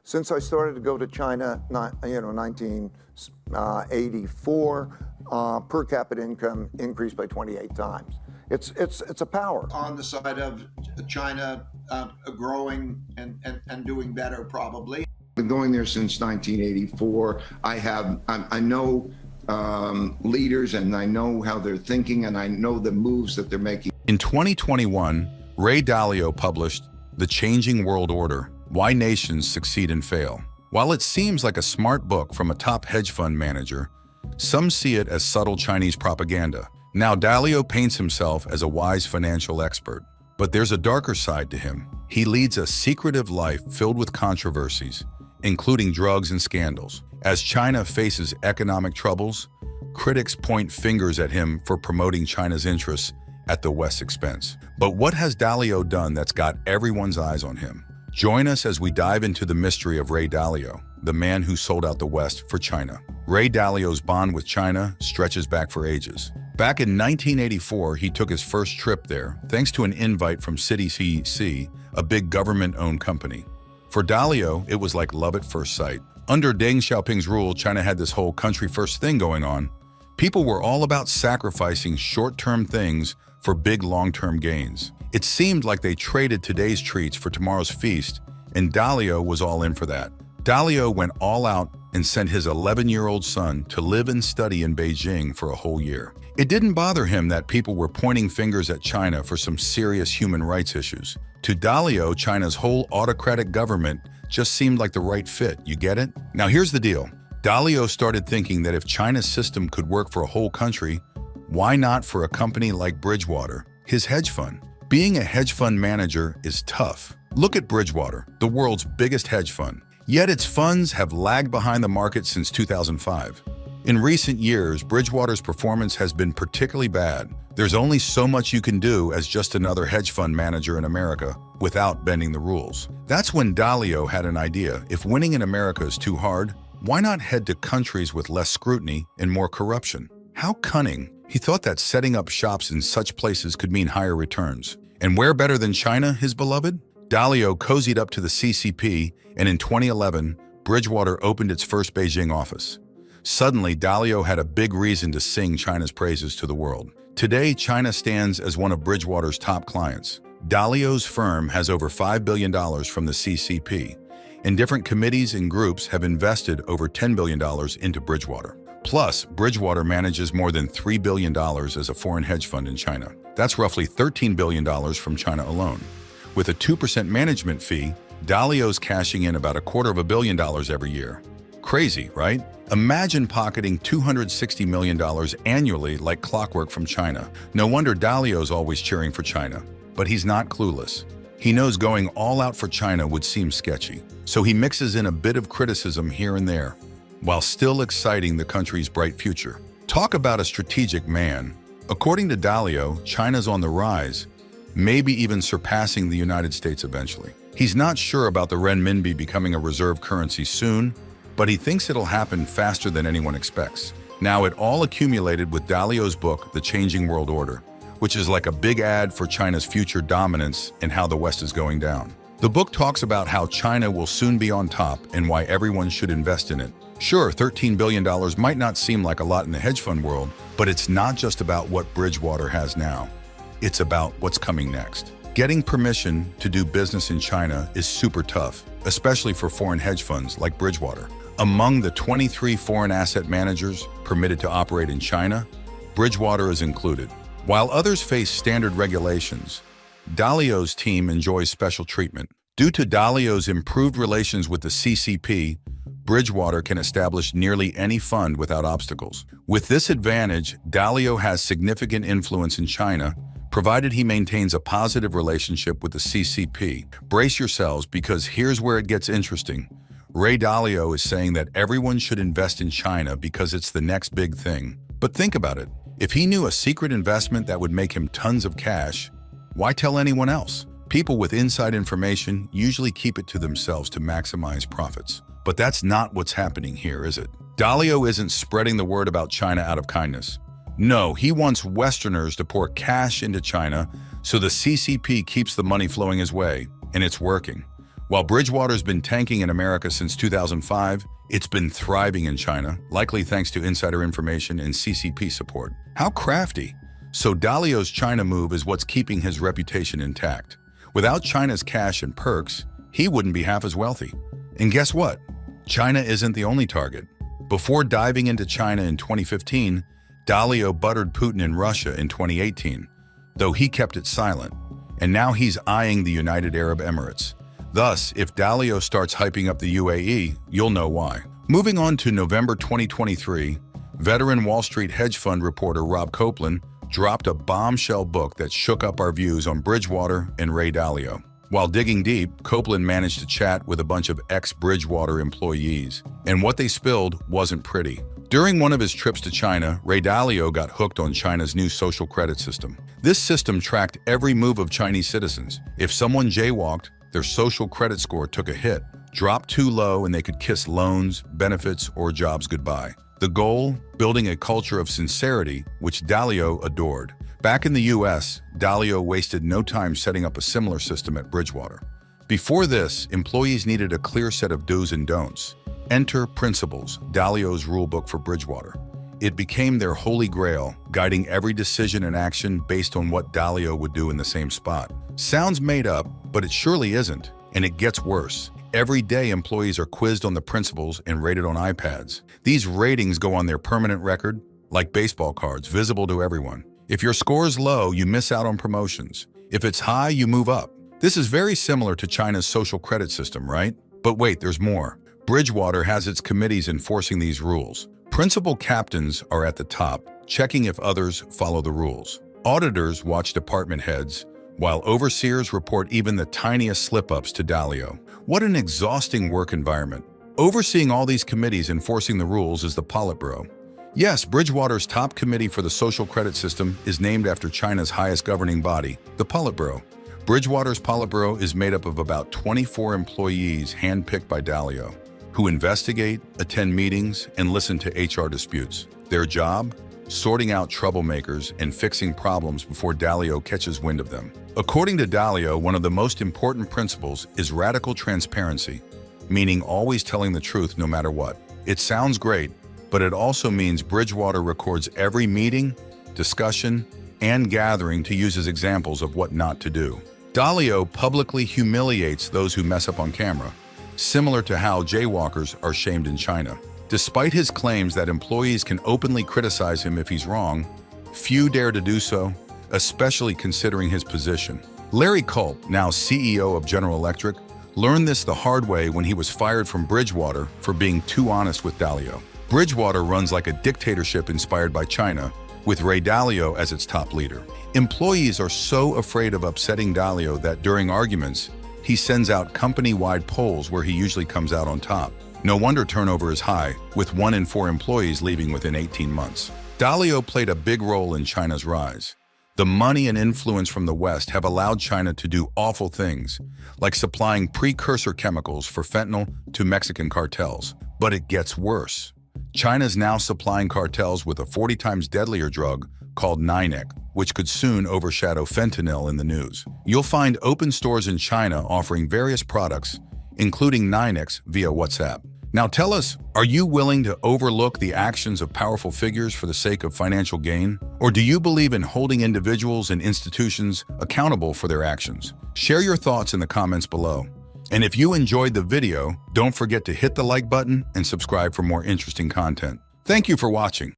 Since I started to go to China, 1984, per capita income increased by 28 times. It's a power. On the side of China growing and doing better, probably. I've been going there since 1984. I know leaders, and I know how they're thinking, and I know the moves that they're making. In 2021, Ray Dalio published The Changing World Order: Why Nations Succeed and Fail. While it seems like a smart book from a top hedge fund manager, some see it as subtle Chinese propaganda. Now, Dalio paints himself as a wise financial expert, but there's a darker side to him. He leads a secretive life filled with controversies, including drugs and scandals. As China faces economic troubles, critics point fingers at him for promoting China's interests at the West's expense. But what has Dalio done that's got everyone's eyes on him? Join us as we dive into the mystery of Ray Dalio, the man who sold out the West for China. Ray Dalio's bond with China stretches back for ages. Back in 1984, he took his first trip there, thanks to an invite from CDCC, a big government-owned company. For Dalio, it was like love at first sight. Under Deng Xiaoping's rule, China had this whole country-first thing going on. People were all about sacrificing short-term things for big long-term gains. It seemed like they traded today's treats for tomorrow's feast, and Dalio was all in for that. Dalio went all out and sent his 11-year-old son to live and study in Beijing for a whole year. It didn't bother him that people were pointing fingers at China for some serious human rights issues. To Dalio, China's whole autocratic government just seemed like the right fit, you get it? Now here's the deal. Dalio started thinking that if China's system could work for a whole country, why not for a company like Bridgewater, his hedge fund? Being a hedge fund manager is tough. Look at Bridgewater, the world's biggest hedge fund. Yet its funds have lagged behind the market since 2005. In recent years, Bridgewater's performance has been particularly bad. There's only so much you can do as just another hedge fund manager in America without bending the rules. That's when Dalio had an idea. If winning in America is too hard, why not head to countries with less scrutiny and more corruption? How cunning! He thought that setting up shops in such places could mean higher returns. And where better than China, his beloved? Dalio cozied up to the CCP, and in 2011, Bridgewater opened its first Beijing office. Suddenly, Dalio had a big reason to sing China's praises to the world. Today, China stands as one of Bridgewater's top clients. Dalio's firm has over $5 billion from the CCP, and different committees and groups have invested over $10 billion into Bridgewater. Plus, Bridgewater manages more than $3 billion as a foreign hedge fund in China. That's roughly $13 billion from China alone. With a 2% management fee, Dalio's cashing in about $250 million every year. Crazy, right? Imagine pocketing $260 million annually like clockwork from China. No wonder Dalio's always cheering for China. But he's not clueless. He knows going all out for China would seem sketchy. So he mixes in a bit of criticism here and there, while still exciting the country's bright future. Talk about a strategic man. According to Dalio, China's on the rise, maybe even surpassing the United States eventually. He's not sure about the renminbi becoming a reserve currency soon, but he thinks it'll happen faster than anyone expects. Now, it all accumulated with Dalio's book, The Changing World Order, which is like a big ad for China's future dominance and how the West is going down. The book talks about how China will soon be on top and why everyone should invest in it. Sure, $13 billion might not seem like a lot in the hedge fund world, but it's not just about what Bridgewater has now. It's about what's coming next. Getting permission to do business in China is super tough, especially for foreign hedge funds like Bridgewater. Among the 23 foreign asset managers permitted to operate in China, Bridgewater is included. While others face standard regulations, Dalio's team enjoys special treatment. Due to Dalio's improved relations with the CCP, Bridgewater can establish nearly any fund without obstacles. With this advantage, Dalio has significant influence in China, provided he maintains a positive relationship with the CCP. Brace yourselves, because here's where it gets interesting. Ray Dalio is saying that everyone should invest in China because it's the next big thing. But think about it. If he knew a secret investment that would make him tons of cash, why tell anyone else? People with inside information usually keep it to themselves to maximize profits. But that's not what's happening here, is it? Dalio isn't spreading the word about China out of kindness. No, he wants Westerners to pour cash into China so the CCP keeps the money flowing his way, and it's working. While Bridgewater's been tanking in America since 2005, it's been thriving in China, likely thanks to insider information and CCP support. How crafty! So Dalio's China move is what's keeping his reputation intact. Without China's cash and perks, he wouldn't be half as wealthy. And guess what? China isn't the only target. Before diving into China in 2015, Dalio buttered Putin in Russia in 2018, though he kept it silent. And now he's eyeing the United Arab Emirates. Thus, if Dalio starts hyping up the UAE, you'll know why. Moving on to November 2023, veteran Wall Street hedge fund reporter Rob Copeland dropped a bombshell book that shook up our views on Bridgewater and Ray Dalio. While digging deep, Copeland managed to chat with a bunch of ex-Bridgewater employees, and what they spilled wasn't pretty. During one of his trips to China, Ray Dalio got hooked on China's new social credit system. This system tracked every move of Chinese citizens. If someone jaywalked, their social credit score took a hit, dropped too low, and they could kiss loans, benefits, or jobs goodbye. The goal? Building a culture of sincerity, which Dalio adored. Back in the US, Dalio wasted no time setting up a similar system at Bridgewater. Before this, employees needed a clear set of do's and don'ts. Enter Principles, Dalio's rulebook for Bridgewater. It became their holy grail, guiding every decision and action based on what Dalio would do in the same spot. Sounds made up, but it surely isn't, and it gets worse. Every day, employees are quizzed on the principles and rated on iPads. These ratings go on their permanent record, like baseball cards, visible to everyone. If your score's low, you miss out on promotions. If it's high, you move up. This is very similar to China's social credit system, right? But wait, there's more. Bridgewater has its committees enforcing these rules. Principal captains are at the top, checking if others follow the rules. Auditors watch department heads, while overseers report even the tiniest slip-ups to Dalio. What an exhausting work environment. Overseeing all these committees enforcing the rules is the Politburo. Yes, Bridgewater's top committee for the social credit system is named after China's highest governing body, the Politburo. Bridgewater's Politburo is made up of about 24 employees handpicked by Dalio, who investigate, attend meetings, and listen to HR disputes. Their job? Sorting out troublemakers and fixing problems before Dalio catches wind of them. According to Dalio, one of the most important principles is radical transparency, meaning always telling the truth no matter what. It sounds great, but it also means Bridgewater records every meeting, discussion, and gathering to use as examples of what not to do. Dalio publicly humiliates those who mess up on camera, similar to how jaywalkers are shamed in China. Despite his claims that employees can openly criticize him if he's wrong, few dare to do so, especially considering his position. Larry Culp, now CEO of General Electric, learned this the hard way when he was fired from Bridgewater for being too honest with Dalio. Bridgewater runs like a dictatorship inspired by China, with Ray Dalio as its top leader. Employees are so afraid of upsetting Dalio that during arguments, he sends out company-wide polls where he usually comes out on top. No wonder turnover is high, with 1 in 4 employees leaving within 18 months. Dalio played a big role in China's rise. The money and influence from the West have allowed China to do awful things, like supplying precursor chemicals for fentanyl to Mexican cartels. But it gets worse. China's now supplying cartels with a 40 times deadlier drug called Nynec, which could soon overshadow fentanyl in the news. You'll find open stores in China offering various products, including Nynex via WhatsApp. Now tell us, are you willing to overlook the actions of powerful figures for the sake of financial gain? Or do you believe in holding individuals and institutions accountable for their actions? Share your thoughts in the comments below. And if you enjoyed the video, don't forget to hit the like button and subscribe for more interesting content. Thank you for watching.